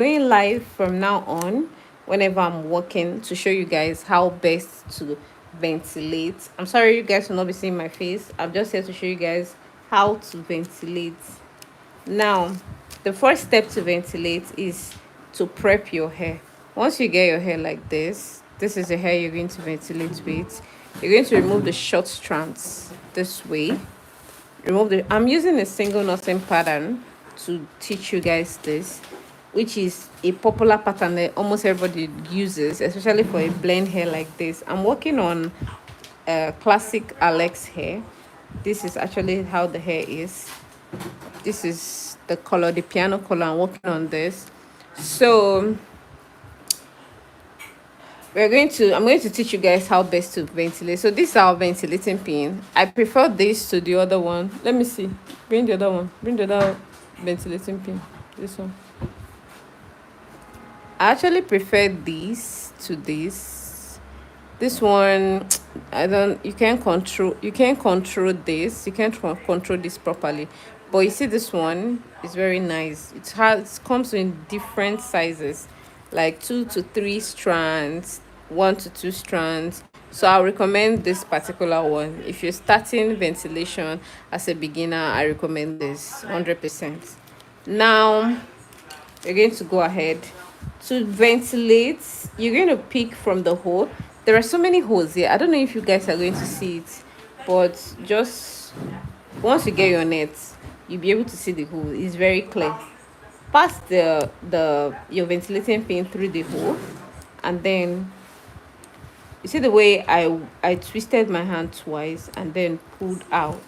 going live from now on whenever I'm working to show you guys how best to ventilate. I'm sorry you guys will not be seeing my face. I'm just here to show you guys how to ventilate. Now, the first step to ventilate is to prep your hair. Once you get your hair like this is the hair you're going to ventilate with. You're going to remove the short strands this way. I'm using a single knotting pattern to teach you guys this, which is a popular pattern that almost everybody uses, especially for a blend hair like this. I'm working on classic Alex hair. This is actually how the hair is. This is the color, the piano color. I'm working on this. So I'm going to teach you guys how best to ventilate. So this is our ventilating pin. I prefer this to the other one. Let me see. Bring the other one. Bring the other ventilating pin. This one. I actually prefer this to this one. I don't you can't control this. You can't control this properly. But you see this one is very nice. It comes in different sizes, like 2 to 3 strands, 1 to 2 strands. So I'll recommend this particular one. If you're starting ventilation as a beginner, I recommend this 100%. Now you're going to go ahead to ventilate. You're going to pick from the hole. There are so many holes here. I don't know if you guys are going to see it, but just once you get your net, you'll be able to see the hole. It's very clear. Pass the your ventilating pin through the hole, and then you see the way I twisted my hand twice and then pulled out.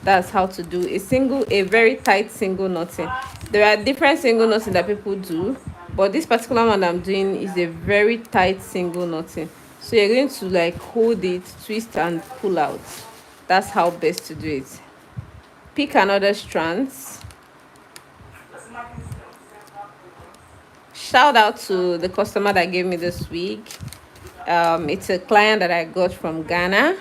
That's how to do a very tight single knotting. There are different single knotting that people do, but this particular one I'm doing is a very tight single knotting. So you're going to like hold it, twist and pull out. That's how best to do it. Pick another strand. Shout out to the customer that gave me this wig. It's a client that I got from Ghana.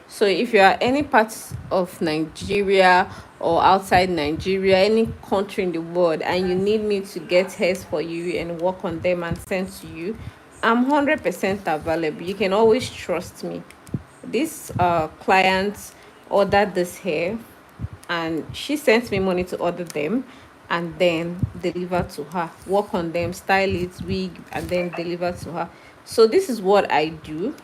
So if you are any parts of Nigeria or outside Nigeria, any country in the world, and you need me to get hairs for you and work on them and send to you, I'm 100% available. You can always trust me. This client ordered this hair and she sent me money to order them and then deliver to her, work on them, style it, wig, and then deliver to her. So this is what I do.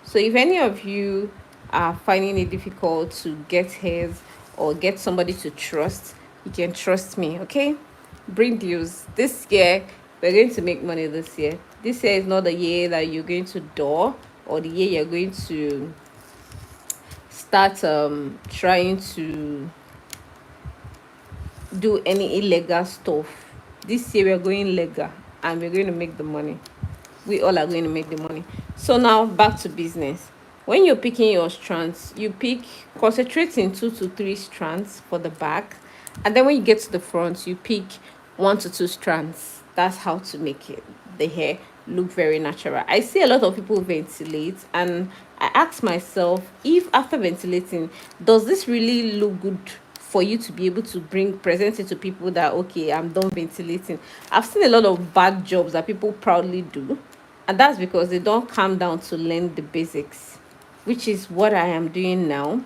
So if any of you are finding it difficult to get hairs or get somebody to trust, you can trust me. Okay, bring deals. This year we're going to make money. This year is not the year that you're going to door, or the year you're going to start trying to do any illegal stuff. This year we're going legal and we're going to make the money. We all are going to make the money. So now back to business. When you're picking your strands, concentrate in 2 to 3 strands for the back, and then when you get to the front, you pick 1 to 2 strands. That's how to make the hair look very natural. I see a lot of people ventilate, and I ask myself, if after ventilating, does this really look good for you to be able to present it to people that, okay, I'm done ventilating? I've seen a lot of bad jobs that people proudly do, and that's because they don't calm down to learn the basics, which is what I am doing now.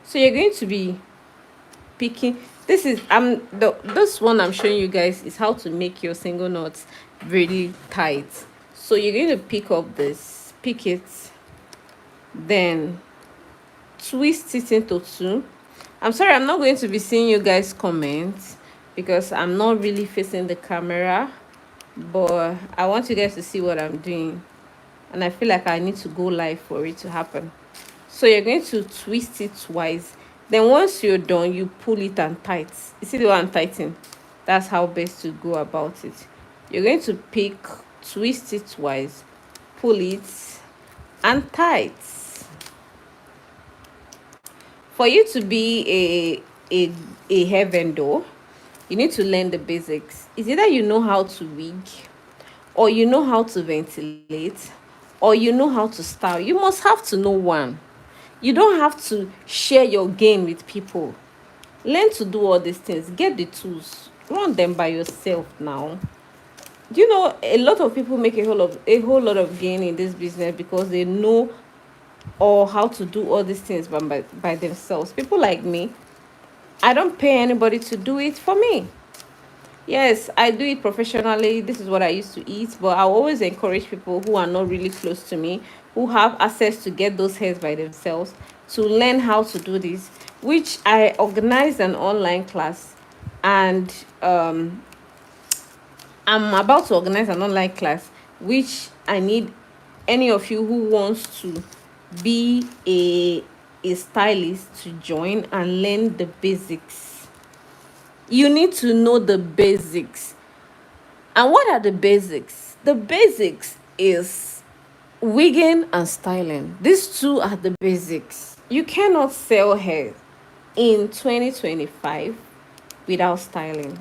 So you're going to be picking. This one I'm showing you guys is how to make your single knots really tight. So you're going to pick it, then twist it into 2. I'm sorry, I'm not going to be seeing you guys comment because I'm not really facing the camera, but I want you guys to see what I'm doing, and I feel like I need to go live for it to happen. So you're going to twist it twice. Then once you're done, you pull it and tight. You see the one I'm tightening? That's how best to go about it. You're going to twist it twice, pull it and tight. For you to be a hair vendor, you need to learn the basics. It's either you know how to wig, or you know how to ventilate, or you know how to style. You must have to know one. You don't have to share your gain with people. Learn to do all these things. Get the tools. Run them by yourself now. Do you know a lot of people make a whole lot of gain in this business because they know or how to do all these things by themselves. People like me, I don't pay anybody to do it for me. Yes, I do it professionally. This is what I used to eat, but I always encourage people who are not really close to me, who have access to get those hairs by themselves, to learn how to do this, which I organized an online class, and I'm about to organize an online class, which I need any of you who wants to be a stylist to join and learn the basics. You need to know the basics. And what are the basics? The basics is wigging and styling. These two are the basics. You cannot sell hair in 2025 without styling.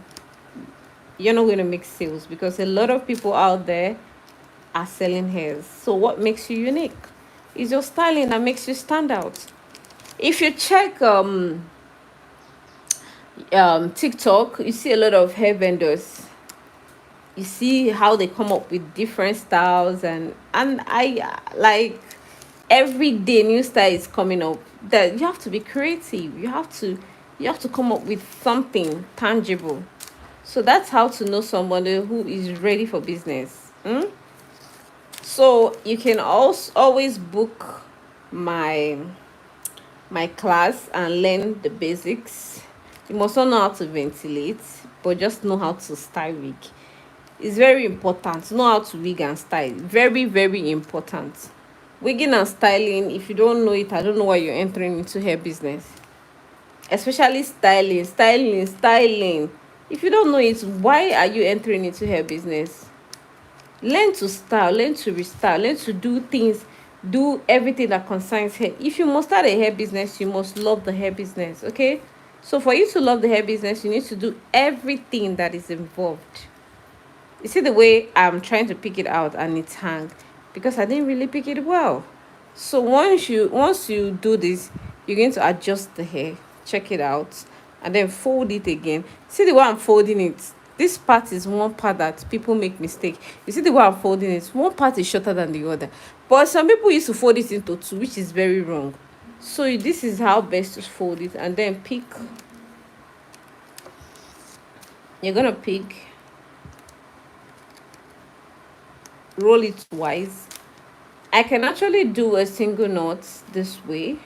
You're not going to make sales because a lot of people out there are selling hairs. So what makes you unique? It's your styling that makes you stand out. If you check TikTok, you see a lot of hair vendors. You see how they come up with different styles, and I like every day new style is coming up. That you have to be creative. You have to come up with something tangible. So that's how to know somebody who is ready for business. So you can also always book my class and learn the basics. You must not know how to ventilate, but just know how to style wig. It's very important. Know how to wig and style. Very, very important. Wigging and styling, if you don't know it, I don't know why you're entering into hair business. Especially styling. If you don't know it, why are you entering into hair business? Learn to style, learn to restyle, learn to do things, do everything that concerns hair. If you must start a hair business, you must love the hair business, okay? So for you to love the hair business, you need to do everything that is involved. You see the way I'm trying to pick it out and it's hang because I didn't really pick it well. So once you do this, you're going to adjust the hair, check it out, and then fold it again. See the way I'm folding it? This part is one part that people make mistake. You see the way I'm folding it? One part is shorter than the other. But some people used to fold it into two, which is very wrong. So this is how best to fold it, and then pick. You're gonna pick, roll it twice. I can actually do a single knot this way,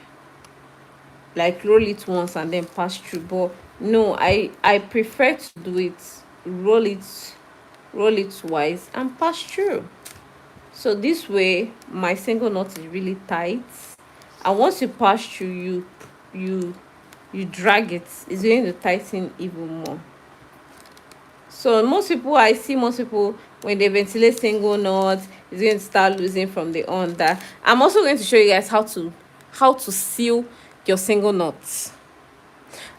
like roll it once and then pass through, but no, I prefer to do it, roll it twice and pass through. So this way my single knot is really tight, and once you pass through, you drag it, it's going to tighten even more. So most people when they ventilate single knots, it's going to start losing from the under. I'm also going to show you guys how to seal your single knots.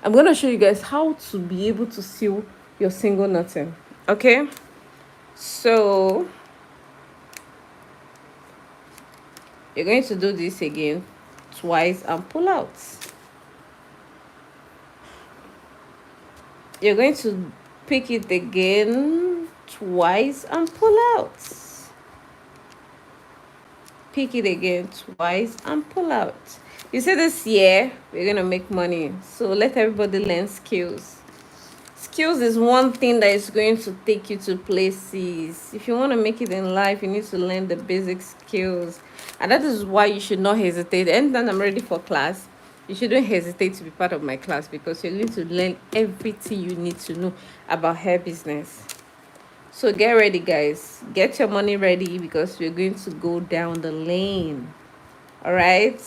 I'm going to show you guys how to be able to seal your single knotting. Okay, so you're going to do this again twice and pull out. You're going to pick it again twice and pull out. Pick it again twice and pull out. You see, this year we're gonna make money, so let everybody learn skills. Skills is one thing that is going to take you to places. If you want to make it in life, you need to learn the basic skills, and that is why you should not hesitate. Anytime I'm ready for class, you shouldn't hesitate to be part of my class, because you're going to learn everything you need to know about hair business. So get ready, guys. Get your money ready, because we're going to go down the lane. All right.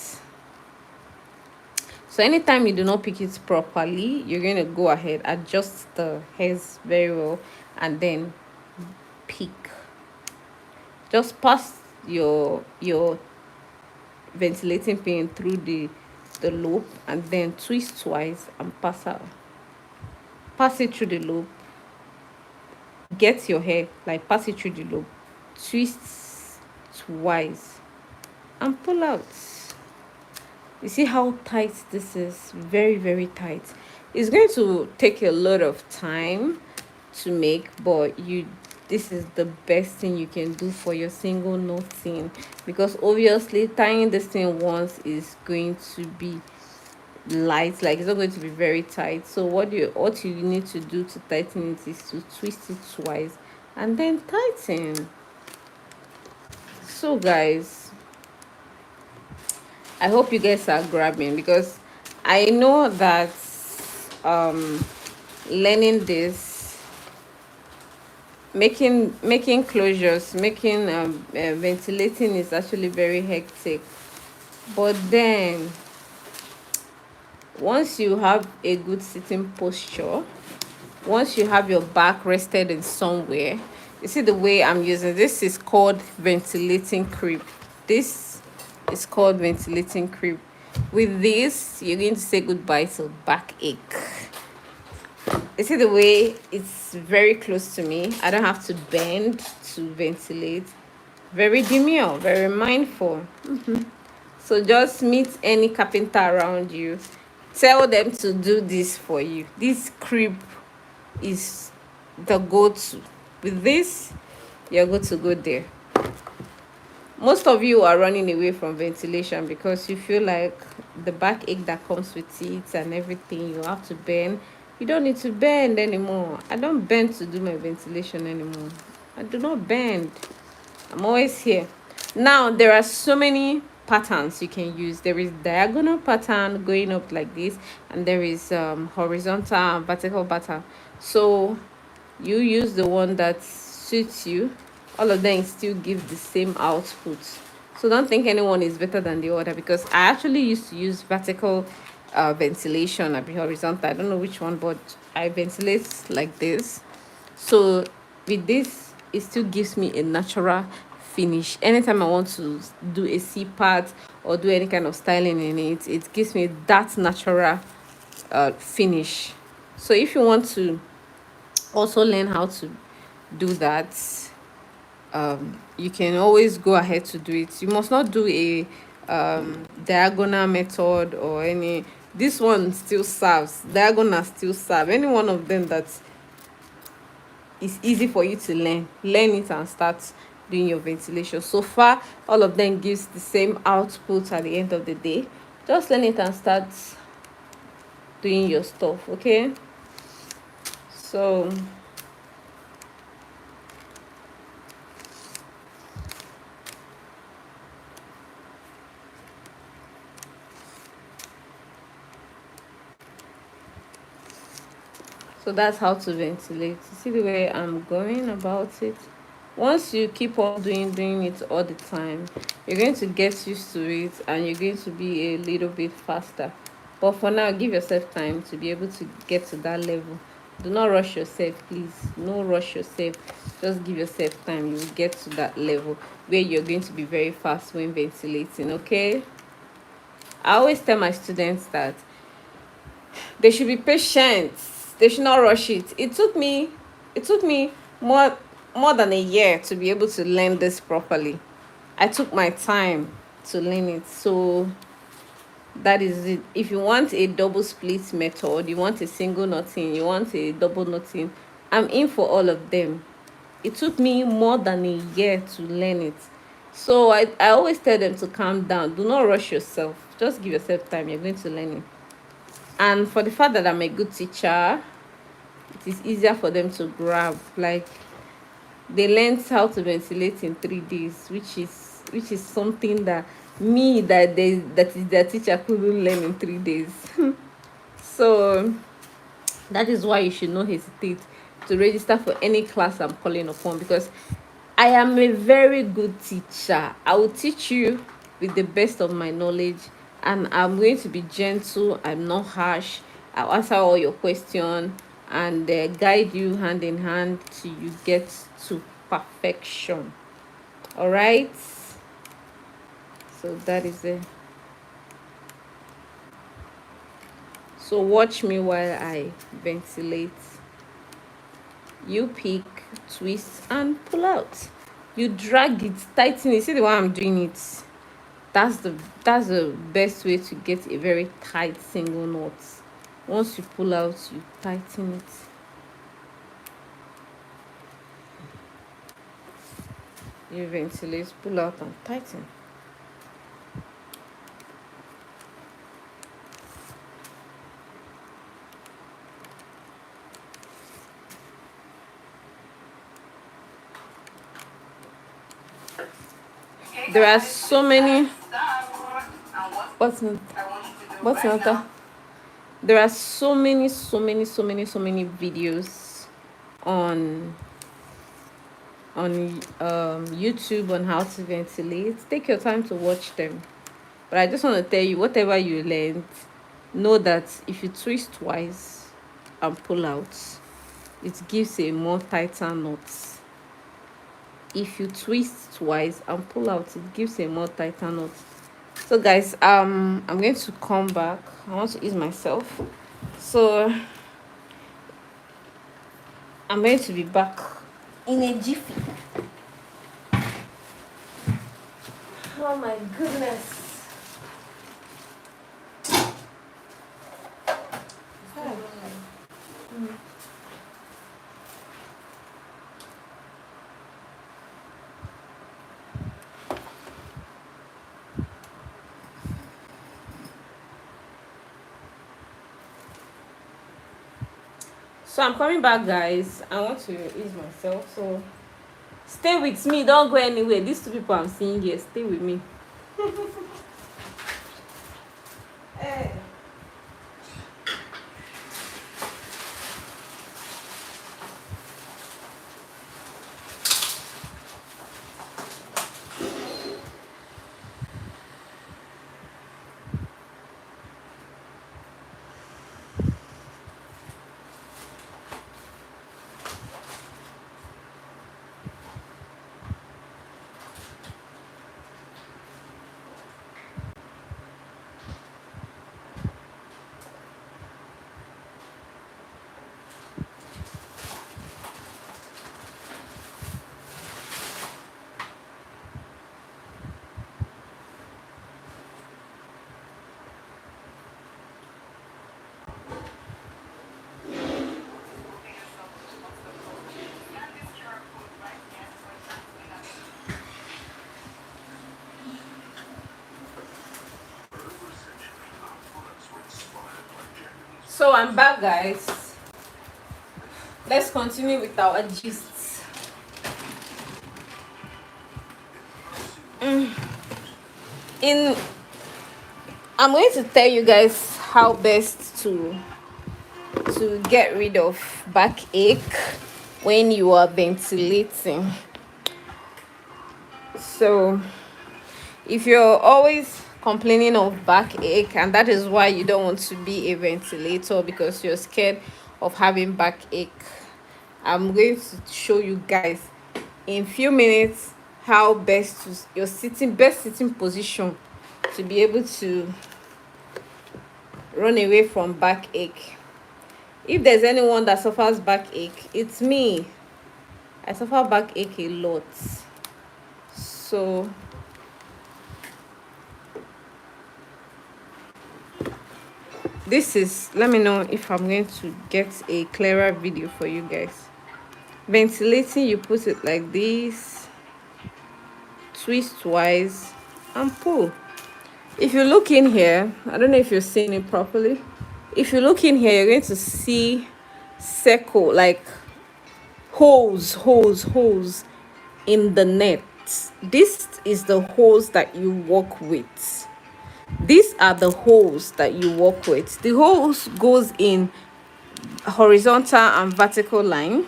So anytime you do not pick it properly, you're going to go ahead, adjust the hairs very well, and then pick. Just pass your ventilating pin through the loop, and then twist twice and pass out. Pass it through the loop. Get your hair, like pass it through the loop, twist twice and pull out. You see how tight this is? Very, very tight. It's going to take a lot of time to make, but you this is the best thing you can do for your single knotting, because obviously tying this thing once is going to be light, like it's not going to be very tight. So what you need to do to tighten it is to twist it twice and then tighten. So guys, I hope you guys are grabbing, because I know that um learning this, making closures, making ventilating is actually very hectic. But then once you have a good sitting posture, once you have your back rested in somewhere, you see the way I'm using this is called ventilating crib. This is called ventilating crib. With this, you're going to say goodbye to backache. You see the way it's very close to me. I don't have to bend to ventilate. Very demure, very mindful. So just meet any carpenter around you, tell them to do this for you. This crib is the go-to. With this, you're good to go there. Most of you are running away from ventilation because you feel like the backache that comes with it and everything, you have to bend. You don't need to bend anymore. I don't bend to do my ventilation anymore. I do not bend. I'm always here. Now there are so many patterns you can use. There is diagonal pattern going up like this, and there is horizontal and vertical pattern. So you use the one that suits you. All of them still give the same output, so don't think anyone is better than the other, because I actually used to use vertical ventilation or horizontal, I don't know which one, but I ventilate like this. So with this, it still gives me a natural finish. Anytime I want to do a C part or do any kind of styling in it, it gives me that natural finish. So if you want to also learn how to do that, you can always go ahead to do it. You must not do a diagonal method or any. This one still serves, diagonal still serve, any one of them that is easy for you to learn it and start doing your ventilation. So far all of them gives the same output at the end of the day. Just learn it and start doing your stuff. Okay, so that's how to ventilate. You see the way I'm going about it? Once you keep on doing it all the time, you're going to get used to it and you're going to be a little bit faster. But for now, give yourself time to be able to get to that level. Do not rush yourself, please. No rush yourself. Just give yourself time. You will get to that level where you're going to be very fast when ventilating. Okay, I always tell my students that they should be patient. They should not rush it. It took me more than a year to be able to learn this properly. I took my time to learn it. So that is it. If you want a double split method, you want a single knotting, you want a double knotting, I'm in for all of them. It took me more than a year to learn it. So I always tell them to calm down. Do not rush yourself. Just give yourself time. You're going to learn it. And for the fact that I'm a good teacher, it is easier for them to grab. Like, they learned how to ventilate in 3 days, which is something that that is their teacher couldn't learn in 3 days. So that is why you should not hesitate to register for any class I'm calling upon, because I am a very good teacher. I will teach you with the best of my knowledge, and I'm going to be gentle. I'm not harsh. I'll answer all your questions and guide you hand in hand till you get to perfection. All right, so that is it. So watch me while I ventilate. You pick, twist and pull out. You drag it, tighten it. See the way I'm doing it? That's the best way to get a very tight single knot. Once you pull out, you tighten it. You ventilate, pull out and tighten. There are so many. What's not? What's not? There are so many videos on YouTube on how to ventilate. Take your time to watch them. But I just want to tell you, whatever you learned, know that if you twist twice and pull out, it gives a more tighter knot. If you twist twice and pull out, it gives a more tighter knot. So guys, I'm going to come back. I want to ease myself, so I'm going to be back in a jiffy. Oh my goodness. So I'm coming back, guys. I want to ease myself, so stay with me. Don't go anywhere. These two people I'm seeing here, stay with me. Hey. So I'm back, guys. Let's continue with our gists. I'm going to tell you guys how best to get rid of backache when you are ventilating. So if you're always complaining of backache, and that is why you don't want to be a ventilator because you're scared of having backache, I'm going to show you guys in few minutes how best to your best sitting position to be able to run away from backache. If there's anyone that suffers backache, it's me. I suffer backache a lot. So this is, let me know if I'm going to get a clearer video for you guys. Ventilating, you put it like this, twist twice and pull. If you look in here, I don't know if you're seeing it properly. If you look in here, you're going to see circle, like holes in the net. This is the holes that you work with. These are the holes that you work with. The holes goes in horizontal and vertical line,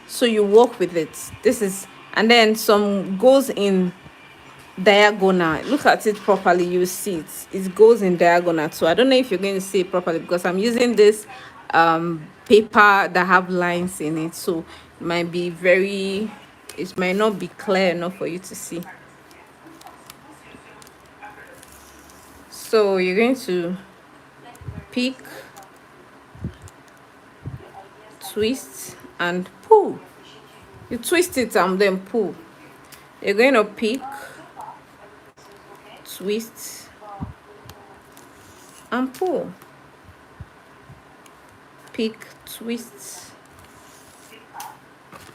so you work with it. This is, and then some goes in diagonal. Look at it properly, you see it goes in diagonal. So I don't know if you're going to see it properly because I'm using this paper that have lines in it, so it might be very, it might not be clear enough for you to see. So you're going to pick, twist and pull. You twist it and then pull. You're going to pick, twist and pull, pick, twist.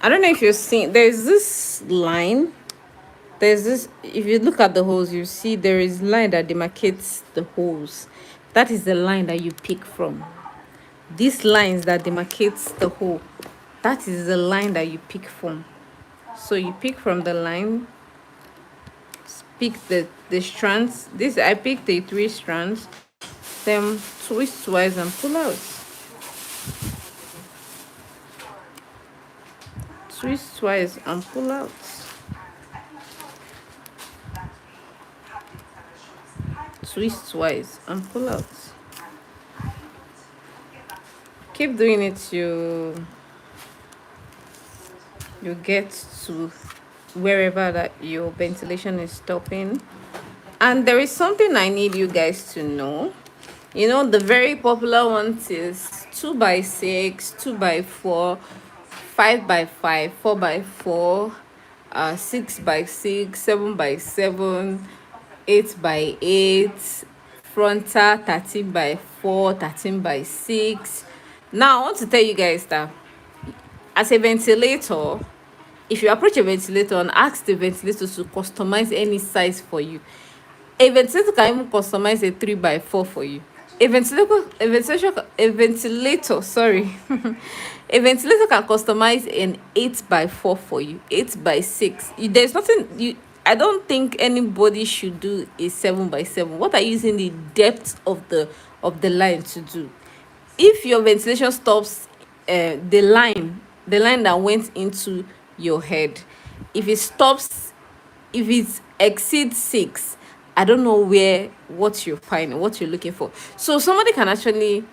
I don't know if you're seeing, there's this line there's this, if you look at the holes, you see there is line that demarcates the holes. That is the line that you pick from. These lines that demarcates the hole, that is the line that you pick from. So you pick from the line, pick the strands. This, I picked the 3 strands, then twist twice and pull out. Twist twice and pull out. Twist twice and pull out. Keep doing it till you get to wherever that your ventilation is stopping. And there is something I need you guys to know. You know, the very popular ones is 2x6, 2x4, 5x5, 4x4, 6x6, 7x7, 8x8, frontal 13x4, 13x6. Now I want to tell you guys that as a ventilator, if you approach a ventilator and ask the ventilator to customize any size for you, a ventilator can even customize a 3x4 for you. A ventilator, sorry, a ventilator can customize an 8x4 for you, 8x6. There's nothing you. I don't think anybody should do a 7x7. What are you using the depth of the line to do? If your ventilation stops, the line that went into your head, if it stops, if it exceeds 6, I don't know what you're finding, what you're looking for. So somebody can actually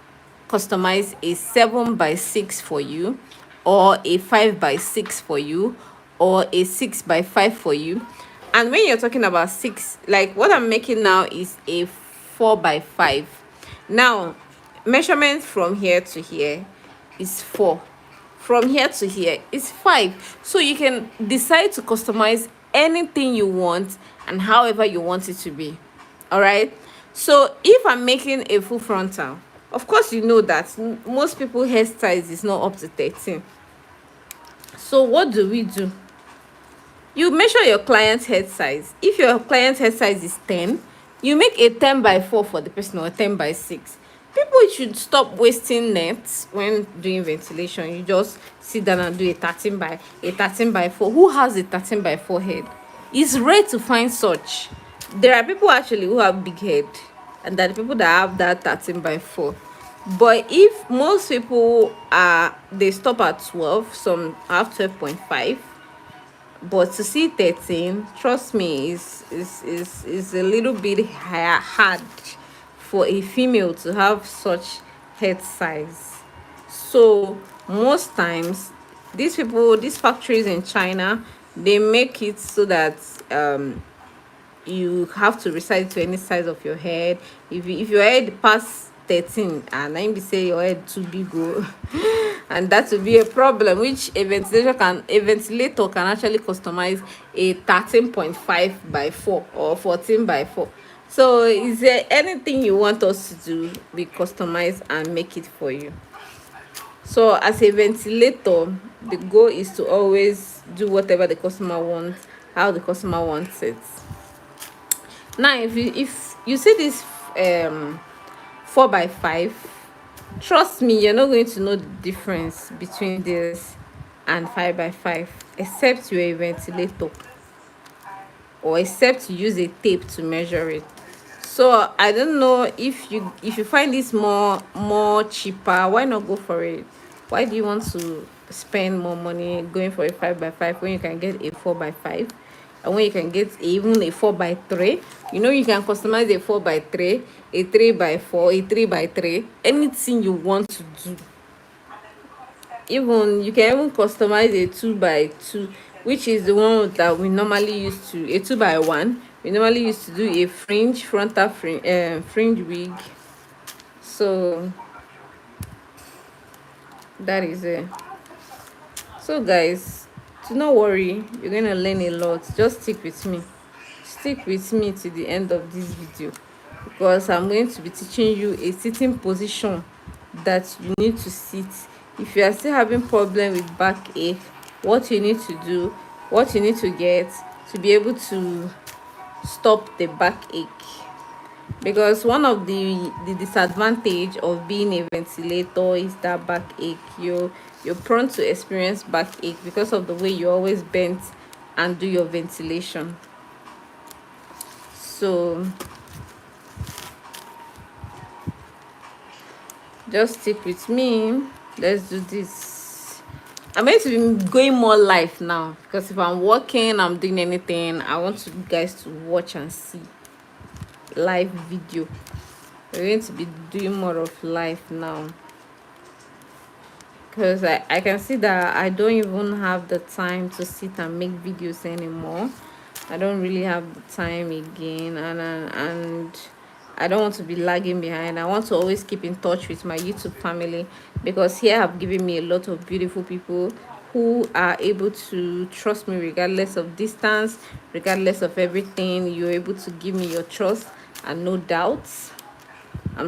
customize a 7x6 for you, or a 5x6 for you, or a 6x5 for you. And when you're talking about 6, like what I'm making now is a 4x5. Now measurement from here to here is 4, from here to here is 5. So you can decide to customize anything you want and however you want it to be. All right, so if I'm making a full frontal, of course you know that most people hair size is not up to 13. So what do? You measure your client's head size. If your client's head size is 10, you make a 10x4 for the person, or a 10x6. People should stop wasting nets when doing ventilation. You just sit down and do a 13x4. Who has a 13x4 head? It's rare to find such. There are people actually who have big head, and there are people that have that 13x4. But if most people they stop at 12, some have 12.5. But to see 13, trust me, is a little bit hard for a female to have such head size. So most times these factories in China, they make it so that you have to resize to any size of your head. If your head pass 13, and I be say your head too big, and that will be a problem, which a ventilator can actually customize a 13.5x4 or 14x4. So is there anything you want us to do, we customize and make it for you. So as a ventilator, the goal is to always do whatever the customer wants, how the customer wants it. Now if you see this 4x5, trust me, you're not going to know the difference between this and 5x5, except you're a ventilator, or except you use a tape to measure it. So I don't know, if you find this more cheaper, why not go for it? Why do you want to spend more money going for a 5x5 when you can get a 4x5, and when you can get even a 4x3? You know, you can customize a 4x3, a 3x4, a 3x3, anything you want to do. Even you can even customize a 2x2, which is the one that we normally use to, a 2x1 we normally used to do a frontal fringe wig. So that is it. So guys, do not worry, you're gonna learn a lot. Just stick with me to the end of this video, because I'm going to be teaching you a sitting position that you need to sit. If you are still having problem with backache, what you need to do, what you need to get, to be able to stop the backache. Because one of the disadvantage of being a ventilator is that backache. You're prone to experience backache because of the way you always bend and do your ventilation. So just stick with me. Let's do this. I'm going to be going more live now, because if I'm working, I'm doing anything, I want you guys to watch and see live video. We're going to be doing more of live now, because I can see that I don't even have the time to sit and make videos anymore. I don't really have the time again, and I don't want to be lagging behind. I want to always keep in touch with my YouTube family, because here have given me a lot of beautiful people who are able to trust me regardless of distance, regardless of everything. You're able to give me your trust and no doubts. I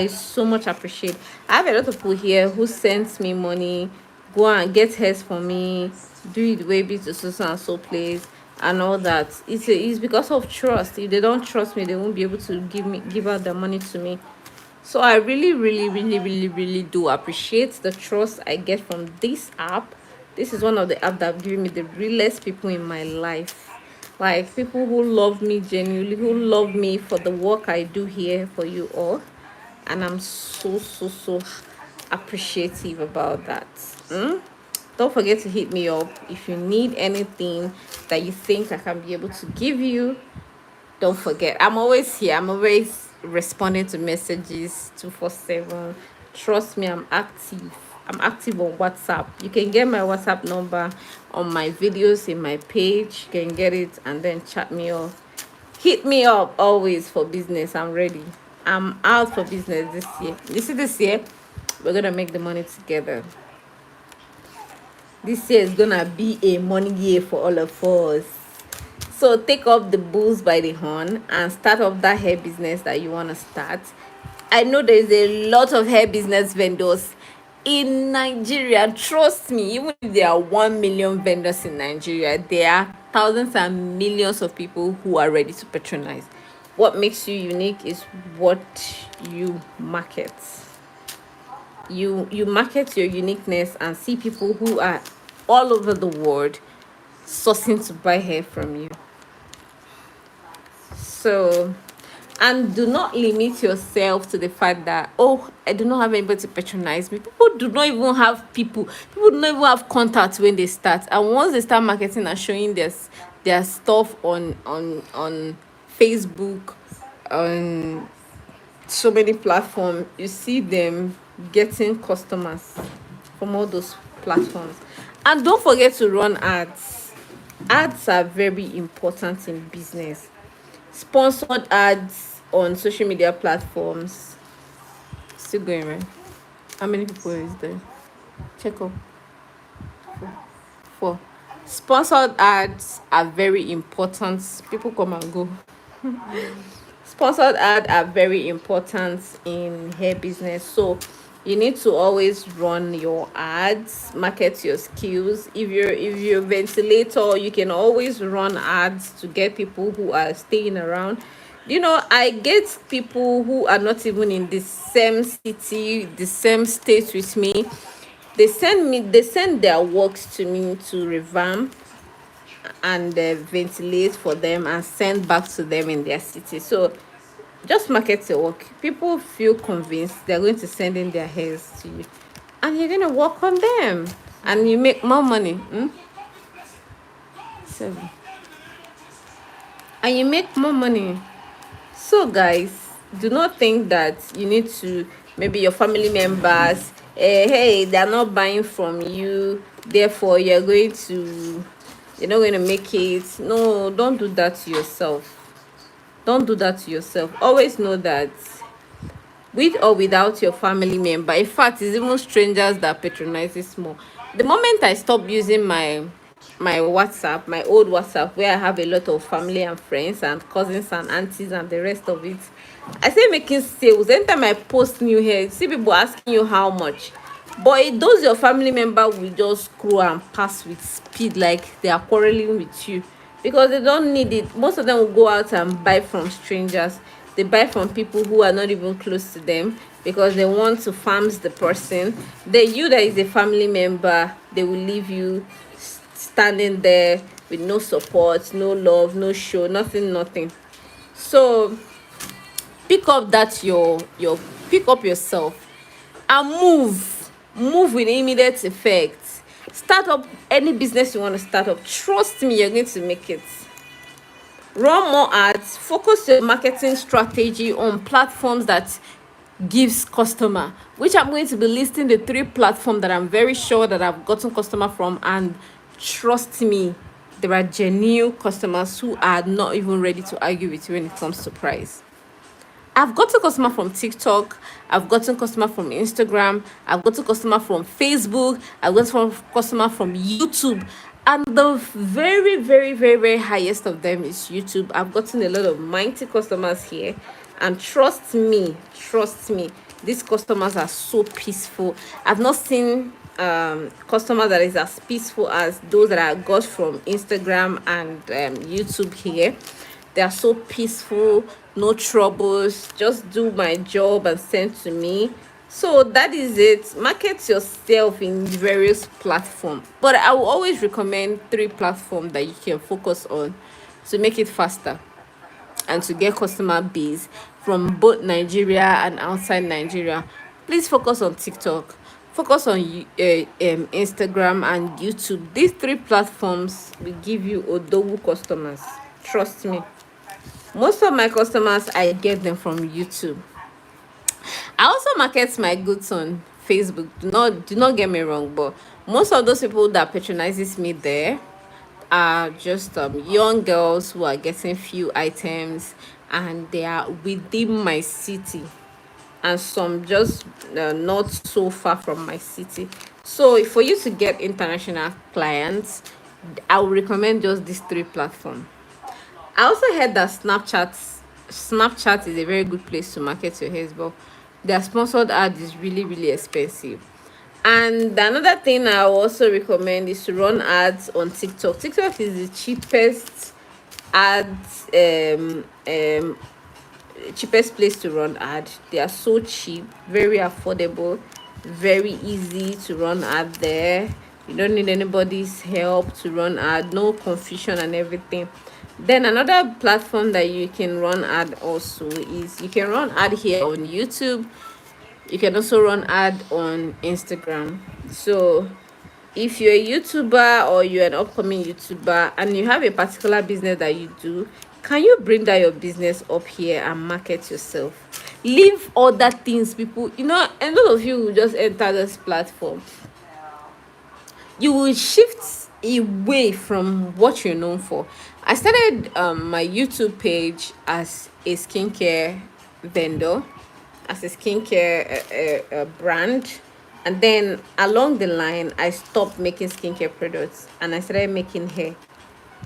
so much appreciate. I have a lot of people here who sends me money, go and get hairs for me, do it way to so and so place and all that. It's because of trust. If they don't trust me, they won't be able to give out the money to me. So I really do appreciate the trust I get from this app. This is one of the apps that have given me the realest people in my life. Like people who love me genuinely, who love me for the work I do here for you all. And I'm so appreciative about that. Don't forget to hit me up if you need anything that you think I can be able to give you. Don't forget, I'm always here. I'm always responding to messages 247. Trust me, I'm active. I'm active on WhatsApp. You can get my WhatsApp number on my videos in my page. You can get it and then chat me up. Hit me up always for business. I'm ready. I'm out for business this year. You see, this year we're gonna make the money together. This year is gonna be a money year for all of us. So take up the bulls by the horn and start up that hair business that you want to start. I know there's a lot of hair business vendors in Nigeria. Trust me, even if there are 1 million vendors in Nigeria, there are thousands and millions of people who are ready to patronize. What makes you unique is what you market. You market your uniqueness and see people who are all over the world sourcing to buy hair from you. So, and do not limit yourself to the fact that, oh, I do not have anybody to patronize me. People do not even have people do not even have contacts when they start. And once they start marketing and showing their stuff on Facebook, on so many platforms, you see them getting customers from all those platforms. And don't forget to run ads. Ads are very important in business. Sponsored ads on social media platforms. Still going, right? How many people is there? Check up. Four. Sponsored ads are very important. People come and go. Sponsored ads are very important in hair business. So you need to always run your ads, market your skills. If you're a ventilator, you can always run ads to get people who are staying around. I get people who are not even in the same city, the same state with me. They send their works to me to revamp and ventilate for them and send back to them in their city. So just market your work. People feel convinced they're going to send in their hairs to you, and you're going to work on them, and you make more money. 7. And you make more money. So guys, do not think that you need to, maybe your family members, hey, they're not buying from you, therefore you're not going to make it. No, don't do that to yourself. Don't do that to yourself. Always know that with or without your family member, in fact, it's even strangers that patronizes more. The moment I stop using my WhatsApp, my old WhatsApp, where I have a lot of family and friends and cousins and aunties and the rest of it, I say making sales. Anytime I post new hair, see people asking you how much. But those your family member will just scroll and pass with speed like they are quarreling with you, because they don't need it. Most of them will go out and buy from strangers. They buy from people who are not even close to them because they want to farms the person. Then you that is a family member, they will leave you standing there with no support, no love, no show, nothing, nothing. So pick up that your pick up yourself and move with immediate effect. Start up any business you want to start up. Trust me, you're going to make it. Run more ads. Focus your marketing strategy on platforms that gives customer, which I'm going to be listing the 3 platforms that I'm very sure that I've gotten customer from, and trust me, there are genuine customers who are not even ready to argue with you when it comes to price. I've gotten customer from TikTok, I've gotten customer from Instagram, I've gotten customer from Facebook, I've gotten customer from YouTube. And the very, very, very, very highest of them is YouTube. I've gotten a lot of mighty customers here. And trust me, these customers are so peaceful. I've not seen customer that is as peaceful as those that I got from Instagram and YouTube here. They are so peaceful, no troubles, just do my job and send to me. So that is it. Market yourself in various platforms, but I will always recommend 3 platforms that you can focus on to make it faster and to get customer base from both Nigeria and outside Nigeria. Please focus on TikTok, focus on Instagram and YouTube. These 3 platforms will give you odogu customers. Trust me. Most of my customers, I get them from YouTube. I also market my goods on Facebook. Do not get me wrong, but most of those people that patronizes me there are just young girls who are getting few items, and they are within my city, and some just not so far from my city. So for you to get international clients, I would recommend just these 3 platforms. I also heard that Snapchat is a very good place to market your hairs, but their sponsored ad is really, really expensive. And another thing I also recommend is to run ads on TikTok. TikTok is the ads cheapest place to run ad. They are so cheap, very affordable, very easy to run ad there. You don't need anybody's help to run ad, no confusion and everything. Then another platform that you can run ad also is, you can run ad here on YouTube. You can also run ad on Instagram. So if you're a YouTuber or you're an upcoming YouTuber and you have a particular business that you do, can you bring that your business up here and market yourself? Leave other things, people. A lot of you will just enter this platform. You will shift away from what you're known for. I started my YouTube page as a skincare vendor, as a skincare brand, and then along the line I stopped making skincare products and I started making hair.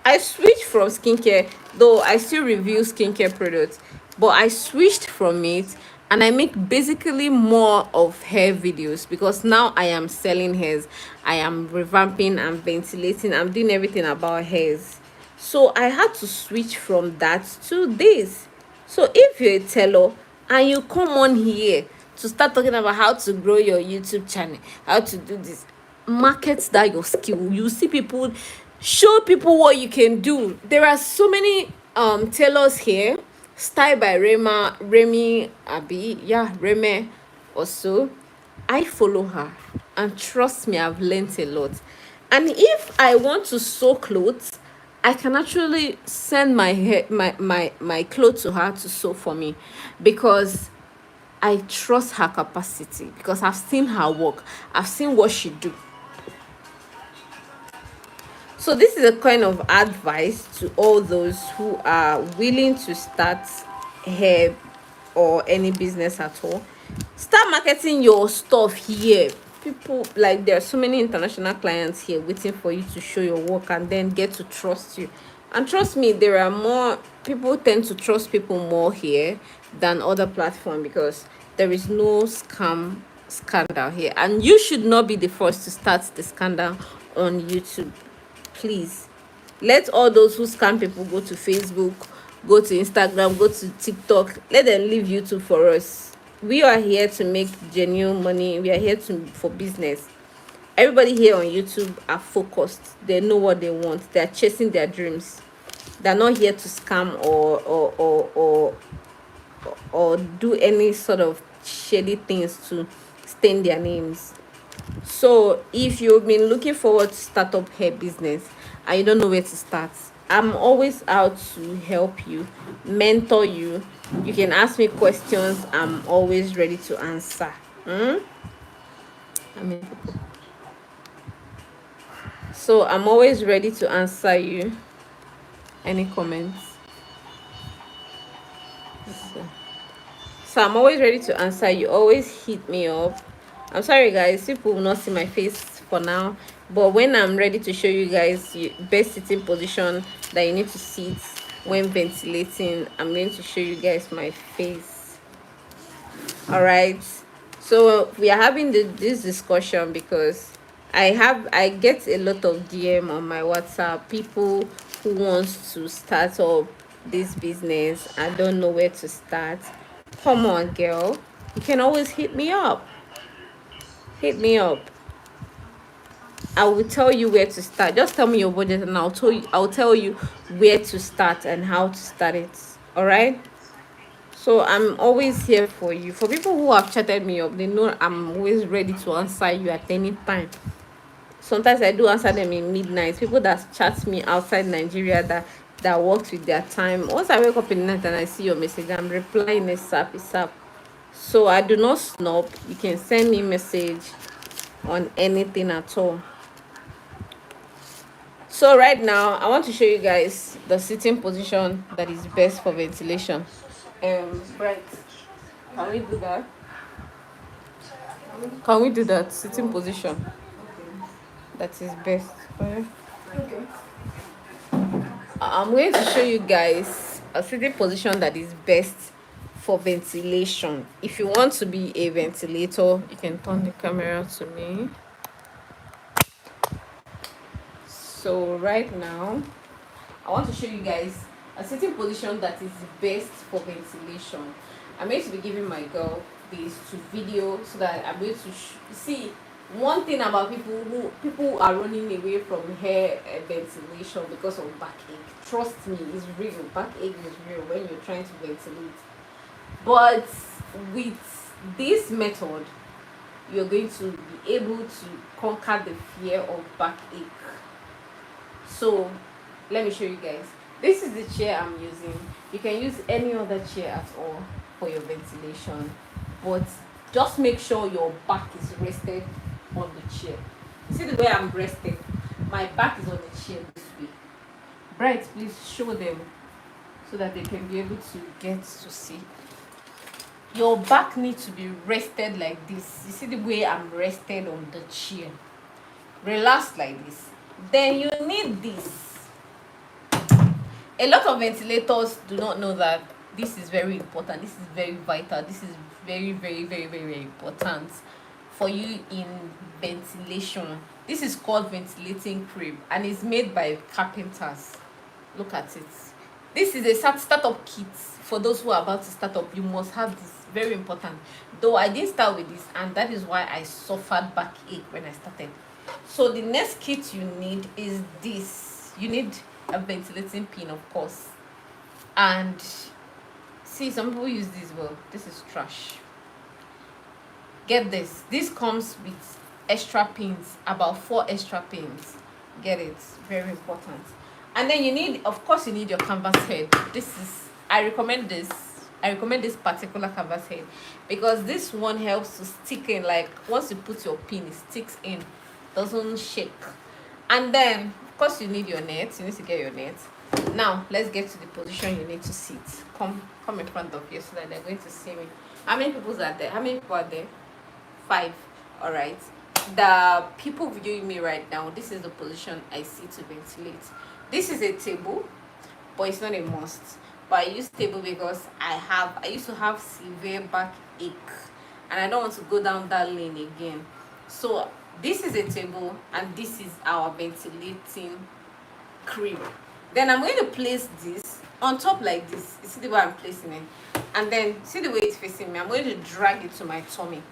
I switched from skincare, though I still review skincare products, but I switched from it and I make basically more of hair videos, because now I am selling hairs. I am revamping and ventilating. I'm doing everything about hairs. So I had to switch from that to this. So if you're a tailor and you come on here to start talking about how to grow your YouTube channel, how to do this, market that your skill. You see people, show people what you can do. There are so many tailors here. Style by Remy Abi, yeah, Remy also. I follow her, and trust me, I've learned a lot. And if I want to sew clothes, I can actually send my hair, my clothes to her to sew for me, because I trust her capacity, because I've seen her work. I've seen what she do. So this is a kind of advice to all those who are willing to start hair or any business at all. Start marketing your stuff here. People, like, there are so many international clients here waiting for you to show your work and then get to trust you. And trust me, there are more people tend to trust people more here than other platform, because there is no scandal here, and you should not be the first to start the scandal on YouTube. Please, let all those who scam people go to Facebook, go to Instagram, go to TikTok. Let them leave YouTube for us. We are here to make genuine money. We are here for business. Everybody here on YouTube are focused. They know what they want. They are chasing their dreams. They're not here to scam or do any sort of shady things to stain their names. So if you've been looking forward to start up hair business and you don't know where to start, I'm always out to help you, mentor you. You can ask me questions. I'm always ready to answer. So I'm always ready to answer you. Any comments? So I'm always ready to answer you. Always hit me up. I'm sorry guys, people will not see my face for now, but when I'm ready to show you guys best sitting position that you need to sit when ventilating, I'm going to show you guys my face. All right, so we are having this discussion because I get a lot of DM on my WhatsApp, people who wants to start up this business. I don't know where to start. Come on girl, you can always hit me up. Hit me up. I will tell you where to start. Just tell me your budget and I'll tell you where to start and how to start it. All right, so I'm always here for you. For people who have chatted me up, they know I'm always ready to answer you at any time. Sometimes I do answer them in midnight. People that chat me outside Nigeria that works with their time. Once I wake up in the night and I see your message, I'm replying ASAP. So I do not snub. You can send me message on anything at all. So right now I want to show you guys the sitting position that is best for ventilation. Right, can we do that? Can we do that sitting position that is best? Okay. I'm going to show you guys a sitting position that is best for ventilation. If you want to be a ventilator, you can turn the camera to me. So right now I want to show you guys a sitting position that is best for ventilation. I'm going to be giving my girl this to video so that I'm going to see one thing about people are running away from hair ventilation because of backache. Trust me, it's real. Backache is real when you're trying to ventilate. But with this method, you're going to be able to conquer the fear of backache. So let me show you guys. This is the chair I'm using. You can use any other chair at all for your ventilation, but just make sure your back is rested on the chair. See the way I'm rested? My back is on the chair this way. Bright, please show them so that they can be able to get to see. Your back needs to be rested like this. You see the way I'm rested on the chair? Relax like this. Then you need this. A lot of ventilators do not know that this is very important. This is very vital. This is very, very, very, very, very important for you in ventilation. This is called ventilating crib and it's made by carpenters. Look at it. This is a startup kit. For those who are about to start up, you must have this. Very important. Though I didn't start with this, and that is why I suffered backache when I started. So the next kit you need is this. You need a ventilating pin, of course. And see, some people use this. Well, this is trash. Get this. This comes with extra pins, about 4 extra pins. Get it? Very important. And then you need, of course, you need your canvas head. I recommend this particular canvas head because this one helps to stick in. Like once you put your pin, it sticks in, doesn't shake. And then of course you need your net. You need to get your net. Now let's get to the position you need to sit. Come in front of you so that they're going to see me. How many people are there? How many people are there? 5. All right, the people viewing me right now, this is the position I see to ventilate. This is a table, but it's not a must. But I use table because I used to have severe backache, and I don't want to go down that lane again. So this is a table and this is our ventilating cream. Then I'm going to place this on top like this. You see the way I'm placing it, and then see the way it's facing me. I'm going to drag it to my tummy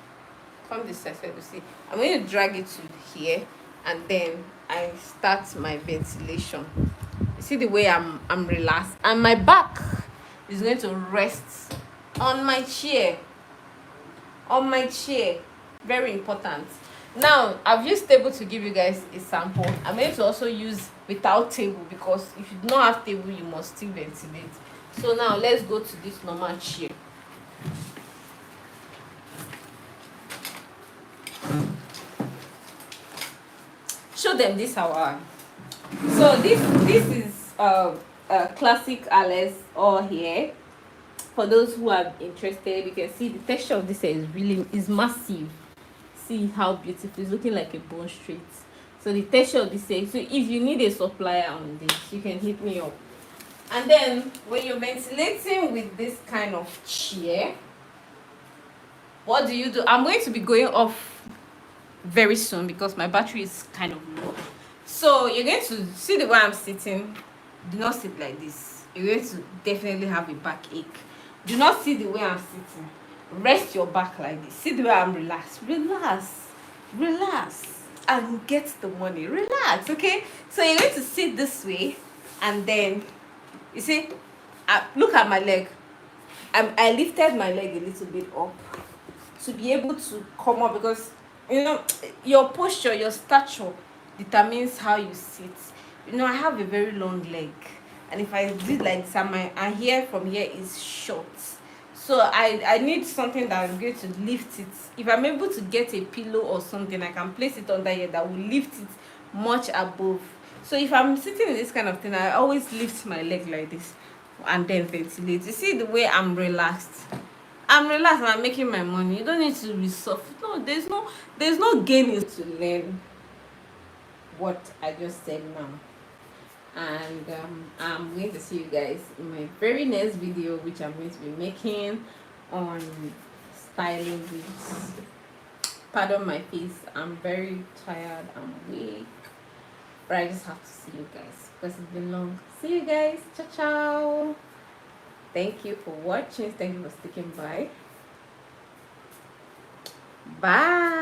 from this side. You see, I'm going to drag it to here, and then I start my ventilation. You see the way I'm relaxed, and my back is going to rest on my chair. Very important. Now I've used table to give you guys a sample. I'm going to also use without table, because if you do not have table you must still ventilate. So now let's go to this normal chair. Show them this our. So this is a classic Alice all here. For those who are interested, you can see the texture of this hair is massive. See how beautiful it's looking, like a bone straight. So the texture of this hair. So if you need a supplier on this, you can hit me up. And then when you're ventilating with this kind of chair, what do you do? I'm going to be going off very soon because my battery is kind of low. So you're going to see the way I'm sitting. Do not sit like this. You're going to definitely have a backache. Do not see the way I'm sitting. Rest your back like this. See the way I'm relaxed. Relax and get the money. Relax, okay? So you're going to sit this way, and then you see, look at my leg. I lifted my leg a little bit up to be able to come up, because you know your posture, your stature determines how you sit. You know, I have a very long leg, and if I do like this, my hair from here is short. So I need something that is going to lift it. If I'm able to get a pillow or something, I can place it under here that will lift it much above. So if I'm sitting in this kind of thing, I always lift my leg like this and then ventilate. You see the way I'm relaxed. I'm relaxed and I'm making my money. You don't need to be soft. No, there's no gain in to learn what I just said now. And I'm going to see you guys in my very next video, which I'm going to be making on styling wigs. Pardon my face, I'm very tired, I'm weak, but I just have to see you guys because it's been long. See you guys. Ciao ciao. Thank you for watching. Thank you for sticking by. Bye.